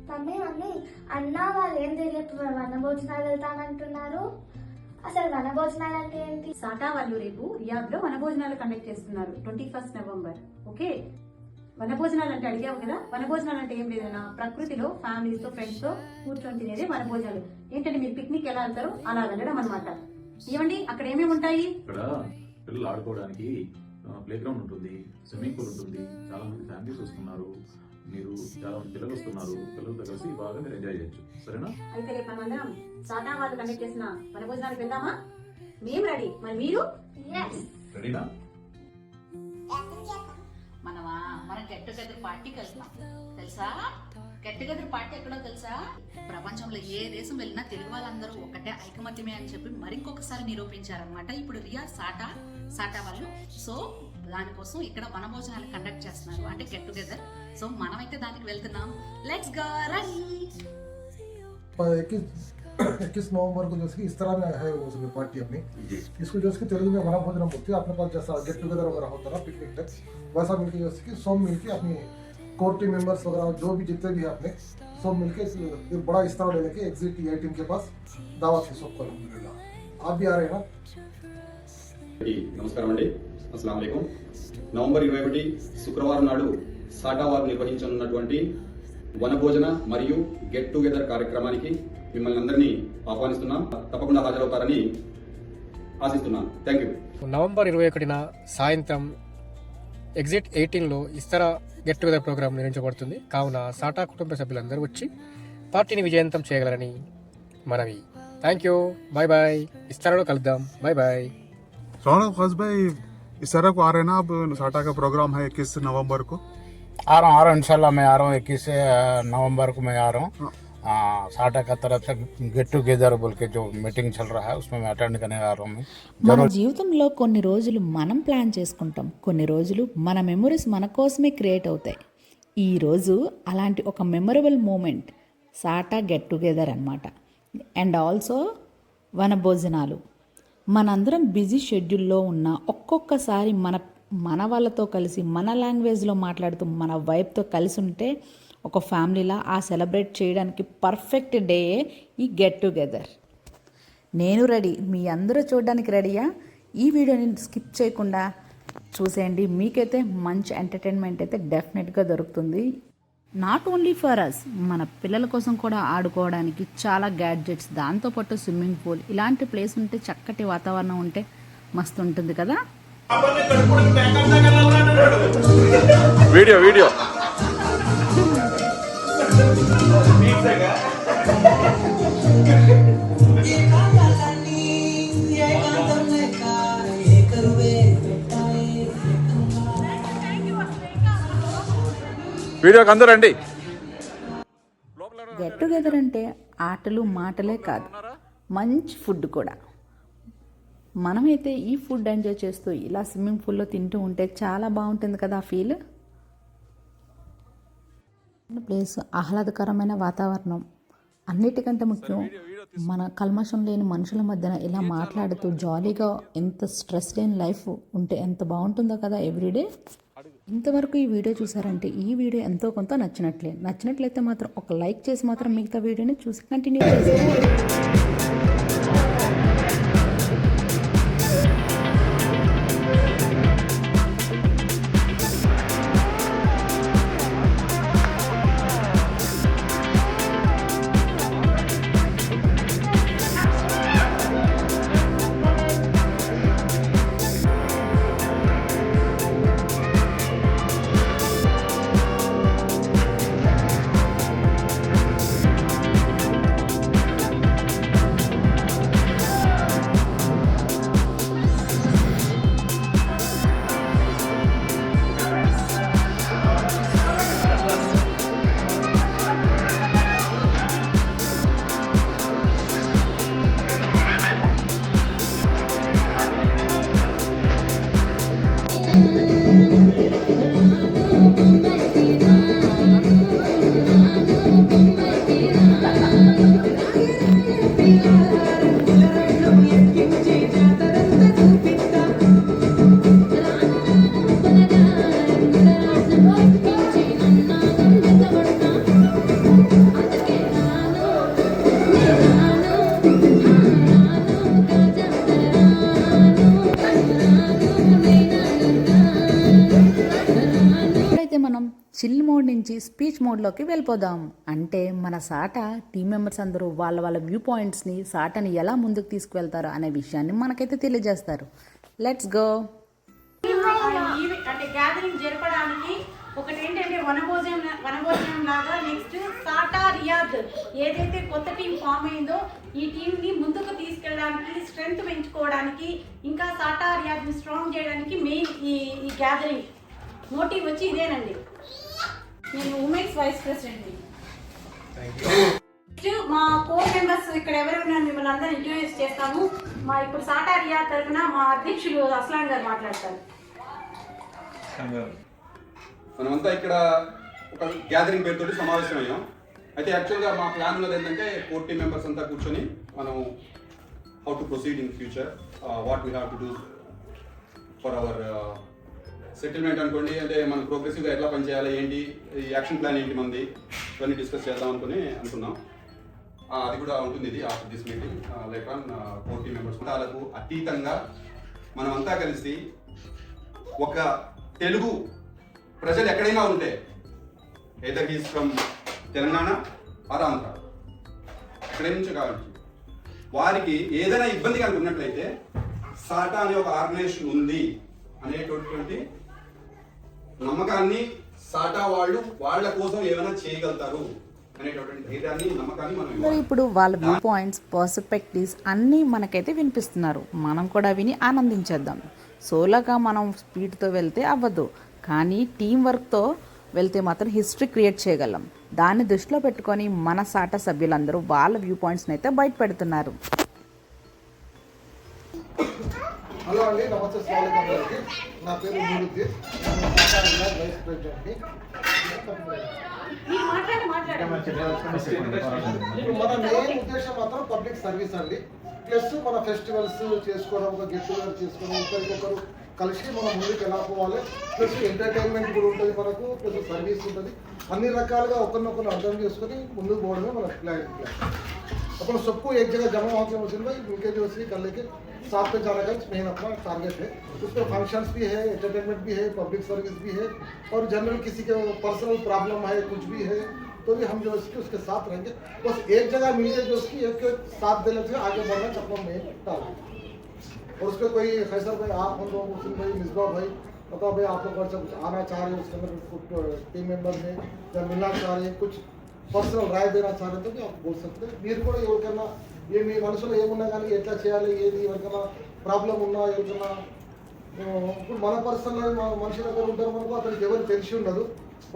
Mummy mummy అన్న వాళ్ళు ఏం తెలియదు వనభోజనాలు వెళ్తానంటున్నారు. అసలు వనభోజనాలు అంటే ఏంటి? సాటా వాళ్ళు రేపు రియాద్ లో వనభోజనాలు కండక్ట్ చేస్తున్నారు 21 నవంబర్. ఓకే, వనభోజనాలు అంటే అడిగావు కదా. వనభోజనాలు అంటే ఏం లేదన్నా, ప్రకృతిలో ఫ్యామిలీస్ తో ఫ్రెండ్స్ తో కూర్చొని తినేదే వనభోజనాలు. ఏంటంటే మీరు పిక్నిక్ ఎలా వెళ్తారో అలా వెళ్ళడం అనమాట. ఏమండి అక్కడ ఏమేమి ఉంటాయి? ఇక్కడ పిల్లలు ఆడుకోవడానికి ప్లే గ్రౌండ్ ఉంటుంది, స్విమ్మింగ్ పూల్ ఉంటుంది. చాలా మంది ఫ్యామిలీస్ వస్తున్నారు, మీరు చాలా మంది పిల్లలు వస్తున్నారు. పిల్లలతో కలిసి బాగా మీరు ఎంజాయ్ చేయొచ్చు. సరేనా? అయితే రేపు మనమందరం సాటా వాళ్ళు కండక్ట్ చేసిన వనభోజనాలకు వెళ్దామా? మేము రెడీ, మరి మీరు రెడీనా? మనం గెట్ టుగెదర్ పార్టీకి వెళ్తున్నాం తెలుసా? గెట్ టుగెదర్ పార్టీ ఎక్కడో తెలుసా? ప్రపంచంలో ఏ దేశం వెళ్ళినా తెలుగు వాళ్ళందరూ ఒకటే ఐకమత్యమే అని చెప్పి మరింకొకసారి నిరూపించారనమాట ఇప్పుడు రియా సాటా వాళ్ళు. సో దానికోసం ఇక్కడ వనభోజనాలు కండక్ట్ చేస్తున్నారు, అంటే గెట్ టుగెదర్. సో మనమైతే దానికి వెళ్తున్నాం. Let's go ready. 21 नवंबर को जैसे कि इस तरह में है वो सभी पार्टी अपनी, इसको जैसे कि तेलुगु में वना भोजन बोलते हैं. अपने पास जैसा गेट टुगेदर वगैरह होता है पिकनिक टाइप, वैसा मिलके जैसे कि सब मिलके अपनी कोर टीम मेंबर्स वगैरह जो भी जितने भी है अपने सब मिलके एक बड़ा इस तरह ले लेके एग्जिट 18 के पास दावत है सबको. अल्हम्दुलिल्लाह आप भी आ रहे हैं ना? నమస్కారం అండి, అస్సలాము అలైకుం. నవంబర్ 21 శుక్రవారం నాడు సాటా వారు నిర్వహించనున్నటువంటి వనభోజన మరియు గెట్ టుగెదర్ కార్యక్రమానికి మిమ్మల్ని అందరినీ ఆహ్వానిస్తున్నాం. తప్పకుండా హాజరవుతారని ఆశిస్తున్నాను. Thank you. నవంబర్ 21న సాయంత్రం ఎగ్జిట్ 18లో ఇస్తరా గెట్ టుగెదర్ ప్రోగ్రాం నిర్వహించబడుతుంది. కావున సాటా కుటుంబ సభ్యులందరూ వచ్చి పార్టీని విజయవంతం చేయగలరని మనవి. Thank you, bye bye. ఇస్తరాలో కలుద్దాం, బాయ్ బాయ్. रौनक खास भाई इस तरह को आ रहे हैं ना, अब साटा का प्रोग्राम है 21 नवंबर को. आ रहा हूँ इंशाल्लाह मैं आ रहा हूँ 21 नवंबर को मैं आ रहा हूँ. साटा का तरफ से गेट टुगेदर बोल के जो मीटिंग चल रहा है उसमें मैं अटेंड करने आ रहा हूँ. మన జీవితంలో కొన్ని రోజులు మనం ప్లాన్ చేసుకుంటాం, కొన్ని రోజులు మన మెమొరీస్ మన కోసమే క్రియేట్ అవుతాయి. ఈరోజు అలాంటి ఒక memorable moment SATA get together అన్నమాట. అండ్ ఆల్సో వనభోజనాలు. మనందరం బిజీ షెడ్యూల్లో ఉన్న ఒక్కొక్కసారి మన వాళ్ళతో కలిసి మన లాంగ్వేజ్లో మాట్లాడుతూ మన వైబ్తో కలిసి ఉంటే ఒక ఫ్యామిలీలా ఆ సెలబ్రేట్ చేయడానికి పర్ఫెక్ట్ డేయే ఈ గెట్ టుగెదర్. నేను రెడీ, మీ అందరూ చూడడానికి రెడీయా? ఈ వీడియోని స్కిప్ చేయకుండా చూసేయండి, మీకైతే మంచి ఎంటర్టైన్మెంట్ అయితే డెఫినెట్గా దొరుకుతుంది. నాట్ ఓన్లీ ఫర్ అస్, మన పిల్లల కోసం కూడా ఆడుకోవడానికి చాలా గ్యాడ్జెట్స్, దాంతోపాటు స్విమ్మింగ్ పూల్, ఇలాంటి ప్లేస్ ఉంటే చక్కటి వాతావరణం ఉంటే మస్తు ఉంటుంది కదా. వీడియో వీడియో వీడియోకి అందరూ రండి. గెట్ టుగెదర్ అంటే ఆటలు మాటలే కాదు, మంచి ఫుడ్ కూడా. మనమైతే ఈ ఫుడ్ ఎంజాయ్ చేస్తూ ఇలా స్విమ్మింగ్ పూల్లో తింటూ ఉంటే చాలా బాగుంటుంది కదా ఆ ఫీల్. ప్లేస్, ఆహ్లాదకరమైన వాతావరణం, అన్నిటికంటే ముఖ్యం మన కల్మషం లేని మనుషుల మధ్యన ఇలా మాట్లాడుతూ జాలీగా ఎంత స్ట్రెస్ లేని లైఫ్ ఉంటే ఎంత బాగుంటుందో కదా ఎవ్రీడే. ఇంతవరకు ఈ వీడియో చూసారంటే ఈ వీడియో ఎంతో కొంత నచ్చినట్లయితే మాత్రం ఒక లైక్ చేసి మాత్రం మిగతా వీడియోని చూసి కంటిన్యూ చేసేయండి. స్పీచ్ మోడ్లోకి వెళ్ళిపోదాం. అంటే మన సాటా టీం మెంబర్స్ అందరూ వాళ్ళ వాళ్ళ వ్యూ పాయింట్స్ని సాటాని ఎలా ముందుకు తీసుకువెళ్తారో అనే విషయాన్ని మనకైతే తెలియజేస్తారు. Let's go. అంటే గ్యాదరింగ్ జరపడానికి ఒకటి ఏంటంటే వనభోజనం లాగా. నెక్స్ట్ సాటా రియాద్ ఏదైతే కొత్త టీం ఫామ్ అయిందో ఈ టీంని ముందుకు తీసుకెళ్ళడానికి, స్ట్రెంగ్త్ పెంచుకోవడానికి, ఇంకా సాటా రియాద్ని స్ట్రాంగ్ చేయడానికి మెయిన్ ఈ గ్యాదరింగ్ మోటివ్ వచ్చి ఇదేనండి. నేను ఉమెన్స్ వైస్ ప్రెసిడెంట్ని. మా కోర్ మెంబర్స్ ఇక్కడ ఎవరు ఉన్నారు మిమ్మల్ని అందరూ ఇంట్రడ్యూస్ చేస్తాము. మా ఇప్పుడు సాటా రియాద్ తరఫున మా అధ్యక్షులు అస్లాన్ గారు మాట్లాడతారు. మనమంతా ఇక్కడ ఒక గ్యాదరింగ్ పేరుతోటి సమావేశం అయ్యాం. అయితే యాక్చువల్గా మా ప్లాన్ ఉన్నది ఏంటంటే 4 టీమ్ మెంబర్స్ అంతా కూర్చొని మనం how to proceed in future, what we have to do for hour settlement అనుకోండి. అంటే మనం ప్రోగ్రెసివ్గా ఎట్లా పనిచేయాలి, ఏంటి ఈ యాక్షన్ ప్లాన్ ఏంటి మంది, ఇవన్నీ డిస్కస్ చేద్దాం అనుకున్నాం. అది కూడా ఉంటుంది ఇది after this meeting. Like on 4 team members వాళ్ళకు అతీతంగా మనమంతా కలిసి ఒక తెలుగు ప్రజలు ఎక్కడైనా ఉంటే, either he's from Telangana or Andhra, ఎక్కడి నుంచి కావచ్చు, వారికి ఏదైనా ఇబ్బంది కనుక ఉన్నట్లయితే సాటా అనే ఒక ఆర్గనైజేషన్ ఉంది అనేటటువంటి నమ్మకాన్ని, సాటా వాళ్ళు వాళ్ళ కోసం ఏమైనా చేయగలుగుతారు అనేటటువంటి ధైర్యాన్ని, నమ్మకాన్ని మనం మరి ఇప్పుడు వాళ్ళ వ్యూ పాయింట్స్, పర్స్పెక్టివ్స్ అన్నీ మనకైతే వినిపిస్తున్నారు. మనం కూడా విని ఆనందించేద్దాం. సోలోగా మనం స్పీడ్తో వెళ్తే అవ్వదు, కానీ టీం వర్క్తో వెళ్తే మాత్రం హిస్టరీ క్రియేట్ చేయగలం. దాన్ని దృష్టిలో పెట్టుకొని మన సాటా సభ్యులందరూ వాళ్ళ వ్యూ పాయింట్స్ని అయితే బయట పెడుతున్నారు. హలో అండి, నమస్తే. స్వాగతం అందరికీ. నా పేరు నూరుద్దీన్, వైస్ ప్రెసిడెంట్ని. మన మెయిన్ ఉద్దేశం మాత్రం పబ్లిక్ సర్వీస్ అండి. ప్లస్ మన ఫెస్టివల్స్ చేసుకోవడం, ఒక గెట్ టుగెదర్ చేసుకోవడం, ఒకరికొకరు కలిసి మనం ముందుకు ఎలా పోవాలి. ప్లస్ ఎంటర్టైన్మెంట్ కూడా ఉంటుంది మనకు, ప్లస్ సర్వీస్ ఉంటుంది. అన్ని రకాలుగా ఒకరినొకరు అర్థం చేసుకొని ముందుకు పోవడమే మన ప్లాన్. अपन सबको एक जगह जमा होकर मुझे भाई उनके जो श्री कर लेके साथ में जाने का मेन अपना टारगेट है. उसमें फंक्शंस भी है, एंटरटेनमेंट भी है, पब्लिक सर्विस भी है, और जनरल किसी के पर्सनल प्रॉब्लम है, कुछ भी है तो भी हम जो उसके साथ रहेंगे. बस एक जगह मिलकर जो उसकी एक साथ देने से आगे बढ़ना अपना मेन टारगेट. और उसमें कोई फैसर भाई, आप हम लोग मुस्लिम भाई, मिसबा भाई, बताओ भाई आप लोग कुछ आना चाह रहे हैं उसके अंदर टीम मेंबर में, या मिलना चाह रहे हैं, कुछ పర్సనల్ రాయ దేనా చాలంటే आप बोल सकते हैं. మీరు కూడా ఎవరికైనా మీ మనసులో ఏమున్నా కానీ ఎట్లా చేయాలి, ఏది ఎవరికైనా ప్రాబ్లం ఉన్నా, ఎవరికైనా ఇప్పుడు మన పర్సనల్ మనిషి దగ్గర ఉంటారు మనకు, అతనికి ఎవరు తెలిసి ఉండదు.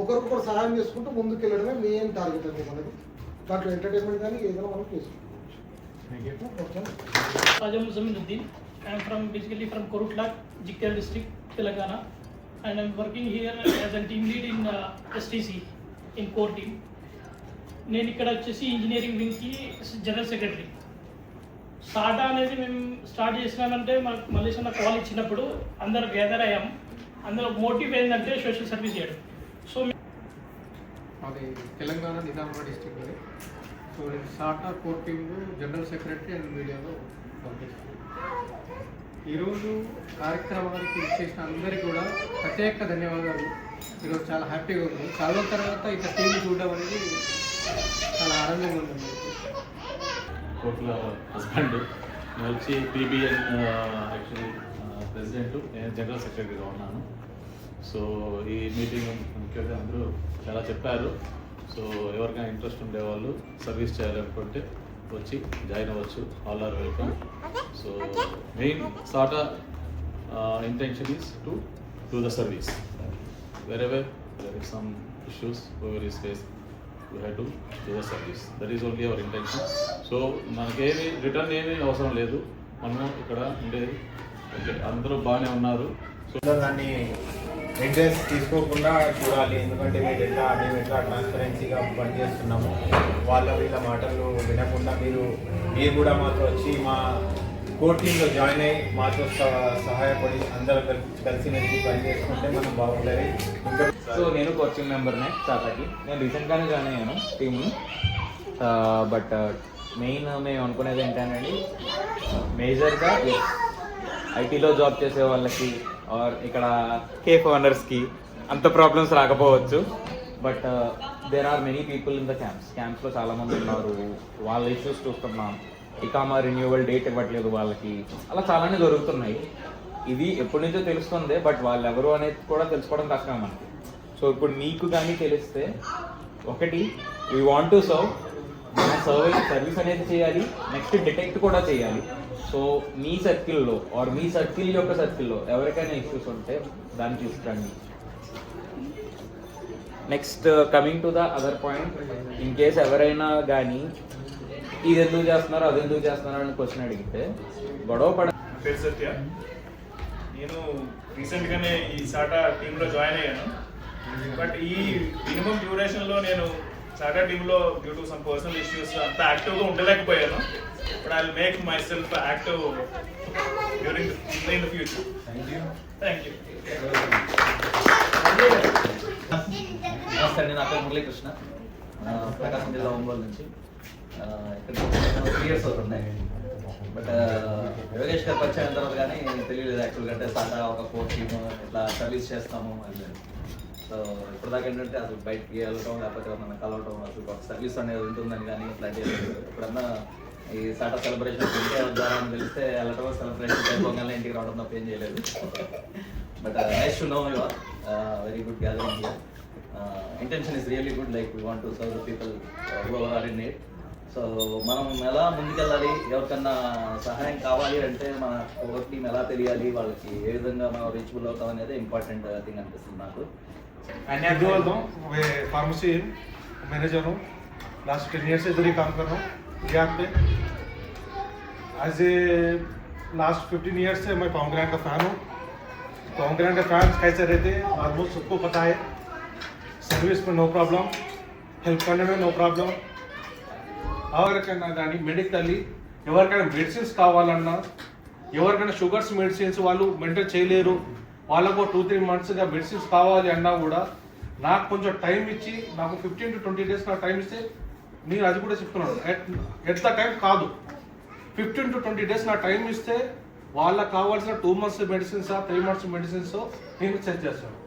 ఒకరికొకరు సహాయం చేసుకుంటూ ముందుకు వెళ్ళడమే మెయిన్ టార్గెట్ అండి మనకి. దాంట్లో ఎంటర్టైన్మెంట్ కానీ ఏదైనా మనం చేసుకోవచ్చు. Ajam Zaminuddin. I am basically from Korutlak, Jikal district, Telangana, and I am working here as a team lead in STC in core team. నేను ఇక్కడ వచ్చేసి ఇంజనీరింగ్ వింగ్కి జనరల్ సెక్రటరీ. సాటా అనేది మేము స్టార్ట్ చేసినామంటే మాకు మలేషియా కాల్ ఇచ్చినప్పుడు అందరు gather అయ్యాం. అందులో మోటివ్ ఏంటంటే సోషల్ సర్వీస్ చేయడం. సో అది తెలంగాణ నిజామాబాద్ డిస్ట్రిక్ట్. సో నేను SATA core team general secretary and మీడియాలో పంపిస్తాను. ఈరోజు కార్యక్రమానికి ఇచ్చేసిన అందరికీ కూడా ప్రత్యేక ధన్యవాదాలు. ఈరోజు చాలా హ్యాపీగా ఉంది. చాలా తర్వాత ఇట్లా టీం చూడడం అనేది చాలా ఆనందంగా ఉంటుంది. కోట్ల హస్బెండ్ నేను వచ్చి పీబీఎన్ యాక్చువల్లీ ప్రెసిడెంట్, నేను జనరల్ సెక్రటరీగా ఉన్నాను. సో ఈ మీటింగ్ ముఖ్యంగా అందరూ చాలా చెప్పారు. సో ఎవరికైనా ఇంట్రెస్ట్ ఉండేవాళ్ళు సర్వీస్ చేయాలనుకుంటే వచ్చి జాయిన్ అవ్వచ్చు. All are welcome. So main SATA intention is to do the service. wherever there is some issues, whoever is faced, we have to do the service. That is only our intention. So మనకేమి return ఏమీ అవసరం లేదు. మనము ఇక్కడ ఉండేది okay, అందరూ బాగానే ఉన్నారు. సో దాన్ని ఇంట్రెస్ట్ తీసుకోకుండా చూడాలి. ఎందుకంటే మేము ఎట్లా ట్రాన్స్పరెన్సీగా పనిచేస్తున్నాము. వీళ్ళ మాటలు వినకుండా మీరు కూడా మాతో వచ్చి మా కోర్ టీంలో జాయిన్ అయ్యి మాతో సహాయపడి అందరూ కలిసి మెలిసి పని చేసుకుంటే మనం బాగుంటుంది. సో నేను కోచింగ్ మెంబర్నే సాటాకి. నేను రీసెంట్గానే జాయిన్ అయ్యాను టీమ్ని. బట్ మెయిన్ మేము అనుకునేది ఏంటంటే మేజర్గా ఐటీలో జాబ్ చేసే వాళ్ళకి ఆర్ ఇక్కడ కేఫ్ ఓనర్స్కి అంత ప్రాబ్లమ్స్ రాకపోవచ్చు. But there are many people in the క్యాంప్స్లో చాలామంది ఉన్నారు. వాళ్ళ ఇష్యూస్ చూస్తున్నాం. ఇకామా రెన్యూవల్ డేట్ ఇవ్వట్లేదు వాళ్ళకి, అలా చాలానే జరుగుతున్నాయి. ఇది ఎప్పటి నుంచో తెలుస్తుంది, బట్ వాళ్ళు ఎవరు అనేది కూడా తెలుసుకోవడం కష్టం మనకి. సో ఇప్పుడు మీకు కానీ తెలిస్తే, ఒకటి we want to serve, service అనేది చేయాలి, నెక్స్ట్ డిటెక్ట్ కూడా చేయాలి. సో మీ సర్కిల్లో ఆర్ మీ సర్కిల్ యొక్క సర్కిల్లో ఎవరికైనా ఇష్యూస్ ఉంటే దాన్ని తీసుకురండి. Next coming to the other point, in case ఎవరైనా కానీ ఇది ఎందుకు చేస్తున్నారు అది ఎందుకు చేస్తున్నారు అని క్వశ్చన్ అడిగితే గొడవ పడ. పేరు సత్య. నేను రీసెంట్గానే ఈ సాటా టీంలో జాయిన్ అయ్యాను. బట్ ఈ మినిమం డ్యూరేషన్లో నేను సాటా టీంలో due to some personal issues అంత యాక్టివ్గా ఉండలేకపోయాను. But I will make myself active during in the future. Thank you. నమస్తే అండి, నా పేరు మురళీకృష్ణ, ప్రకాశం జిల్లా ఒంగోలు నుంచి. ఇక్కడ 3 years అవుతున్నాయి. బట్ యోగేష్ గారు పరిచయం అయిన తర్వాత కానీ తెలియలేదు యాక్చువల్గా. అంటే సాటా ఒక కోర్ టీమ్ ఇట్లా సర్వీస్ చేస్తాము అని. సో ఇప్పటిదాకా ఏంటంటే అసలు బయటికి వెళ్ళటం లేకపోతే మనం కలవటం, అసలు ఒక సర్వీస్ అనేది ఉంటుందని కానీ ఇట్లాంటి ఎప్పుడన్నా ఈ సాటా సెలబ్రేషన్ ఇండియా ద్వారా అని తెలిస్తే వెళ్ళటం, సెలబ్రేషన్ అయిపోగానే ఇంటికి రావడం తప్ప ఏం చేయలేదు. But nice to know you are very good gathering here. Intention is really good, like we want to serve the people who are in need. So మనం ఎలా ముందుకెళ్ళాలి, ఎవరికన్నా సహాయం కావాలి అంటే మన ఒక టీం ఎలా తెలియాలి, వాళ్ళకి ఏ విధంగా మనం రీచబుల్ అవుతాం అనేది ఇంపార్టెంట్ థింగ్ అనిపిస్తుంది నాకు. फार्मेसी मैनेजर हूँ, लास्ट 10 years से इधर ही काम कर रहा हूँ यहाँ पे. एज ए लास्ट 15 years से मैं पॉमग्रेनेट का फ़ैन हूँ. पॉमग्रेनेट का फैन कैसे रहते हैं ऑलमोस्ट सबको पता है. सर्विस में नो प्रॉब्लम, हेल्प करने में नो प्रॉब्लम. ఎవరికైనా కానీ మెడికల్లీ ఎవరికైనా మెడిసిన్స్ కావాలన్నా, ఎవరికైనా షుగర్స్ మెడిసిన్స్ వాళ్ళు మెయింటైన్ చేయలేరు, వాళ్ళకు 2-3 monthsగా మెడిసిన్స్ కావాలి అన్నా కూడా నాకు కొంచెం టైం ఇచ్చి, నాకు 15 to 20 days నాకు టైం ఇస్తే, నేను అది కూడా చెప్తున్నాను, ఎట్ ద టైం కాదు, 15 to 20 days నా టైం ఇస్తే వాళ్ళకి కావాల్సిన 2 months మెడిసిన్స్ 3 months మెడిసిన్స్ నేను సెట్ చేస్తాను.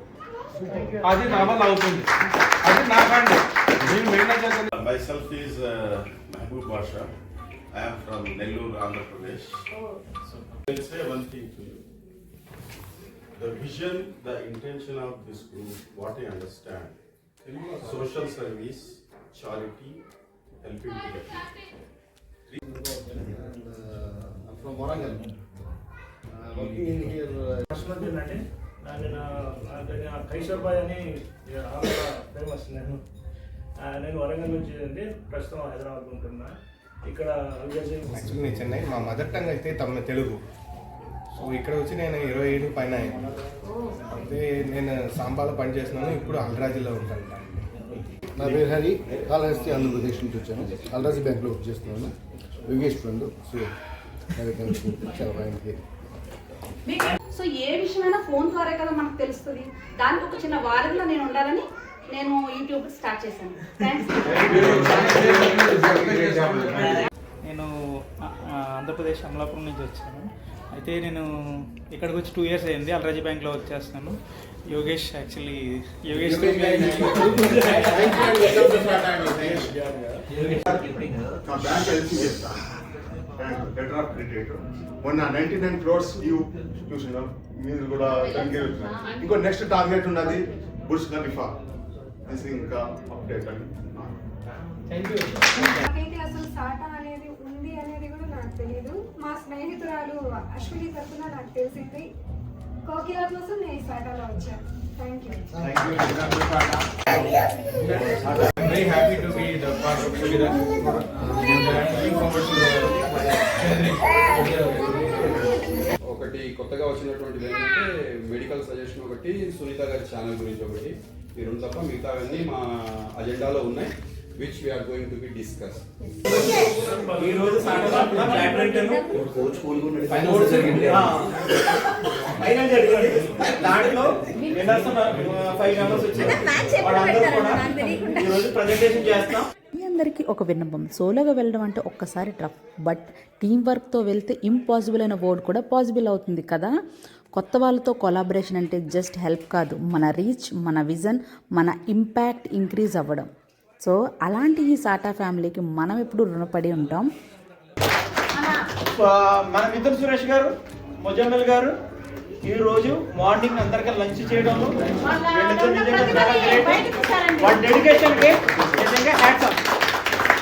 అది నా వల్ల అవుతుంది, అది నా హ్యాండ్. నేను manager. Myself is Mahbub Basha. I am from Nellore, Andhra Pradesh. So I will say one thing to you. The vision, the intention of this group, what I understand, social service, charity, helping people. I'm from Warangal. Working in here. నేను Kaiser bye అని famous. నేను వరంగల్ నుంచి అంటే ప్రస్తుతం హైదరాబాద్ ఉంటున్నా. ఇక్కడ actually నేను చెన్నై, మా మదర్ టంగ్ అయితే తెలుగు. సో ఇక్కడ వచ్చి నేను 27 పైన అయ్యాను. అయితే నేను సాంబాలో పనిచేస్తున్నాను, ఇప్పుడు అల్రాజీలో ఉంటాను. నా పేరు హరి, కాళహస్తి ఆంధ్రప్రదేశ్ నుంచి వచ్చాను. అల్రాజీ బ్యాంక్లో వర్క్ చేస్తున్నాను. యోగేష్ ఫ్రెండ్. సో చాలా బాగుంది. సో ఏ విషయమైనా ఫోన్ ద్వారా కదా మనకు తెలుస్తుంది. దానికి ఒక చిన్న వారంలో నేను ఉండాలని నేను యూట్యూబ్ స్టార్ట్ చేశాను. నేను ఆంధ్రప్రదేశ్ అమలాపురం నుంచి వచ్చాను. అయితే నేను ఇక్కడికి వచ్చి 2 years అయింది. అల్రాజీ బ్యాంక్లో వర్క్ చేస్తున్నాను. Yogesh actually Yogesh letter of credit మొన్న 99 crores చూసినాం. మీరు కూడా ఇంకో నెక్స్ట్ టార్గెట్ ఉన్నది బుర్జ్ ఖలీఫా. ఇంకా అప్డేట్ అని నాకైతే అసలు సాటా అనేది ఉంది అనేది కూడా నాకు తెలియదు. మా స్నేహితురాలు అశ్విని తరఫున నాకు తెలిసింది. కోకిల కోసం నేను సాటాలో వచ్చాను. Thank you. Very happy to be the part of Shubira. ఒకటి కొత్తగా వచ్చినటువంటిది ఏంటంటే మెడికల్ సజెషన్ ఒకటి, సునీత గారి ఛానల్ గురించి ఒకటి, ఈ 2 తప్ప మిగతావన్నీ మా అజెండాలో ఉన్నాయి, which we are going to be discuss. ఈ రోజు దాంట్లో 5 members వచ్చారు. వాళ్ళందరూ కూడా ఈ రోజు ప్రెజెంటేషన్ చేస్తాం. అందరికీ ఒక విన్నపం, సోలోగా వెళ్ళడం అంటే ఒక్కసారి టఫ్, బట్ టీం వర్క్తో వెళ్తే ఇంపాసిబుల్ అయిన వర్డ్ కూడా పాసిబుల్ అవుతుంది కదా. కొత్త వాళ్ళతో కొలాబరేషన్ అంటే జస్ట్ హెల్ప్ కాదు, మన రీచ్, మన విజన్, మన ఇంపాక్ట్ ఇంక్రీజ్ అవ్వడం. సో అలాంటి ఈ సాటా ఫ్యామిలీకి మనం ఎప్పుడు రుణపడి ఉంటాం. మన మిత్రుడు సురేష్ గారు, ముజమ్మల్ గారు ఈ రోజు మార్నింగ్ అందరికీ లంచ్ చేయడంలో వీళ్ళిద్దరు నిజంగా చాలా గ్రేట్. వాళ్ళ డెడికేషన్ కి నిజంగా హ్యాట్స్ ఆఫ్.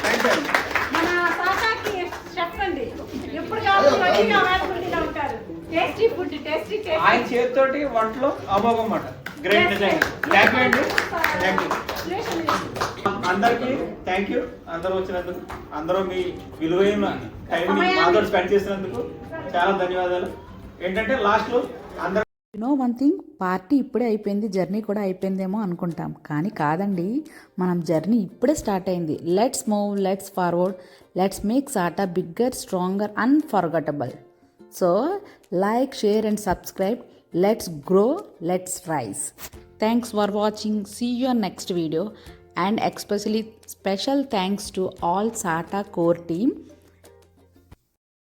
థాంక్స్ అండి. మన సాటాకి షెఫ్ అండి, ఎప్పుడు కావాలి అవైలబిలిటీలో ఉంటారు. టేస్టీ ఫుడ్, టేస్టీ ఆయన చేతితోటి వంటలో అమోఘం మాట. గ్రేట్ నిజంగా. థ్యాంక్ యూ అండి. థ్యాంక్ యూ అందరికీ. థ్యాంక్ యూ అందరూ వచ్చినందుకు, అందరూ మీ విలువైన టైంని మాతో స్పెండ్ చేసినందుకు చాలా ధన్యవాదాలు. ఏంటంటే లాస్ట్లో అందరూ వన్ థింగ్, పార్టీ ఇప్పుడే అయిపోయింది, జర్నీ కూడా అయిపోయిందేమో అనుకుంటాం, కానీ కాదండి, మనం జర్నీ ఇప్పుడే స్టార్ట్ అయింది. Let's move, let's forward, let's make SATA bigger, stronger, unforgettable. So like, share and subscribe. Let's grow, let's rise. Thanks for watching. See you on next video, and especially special thanks to all SATA core team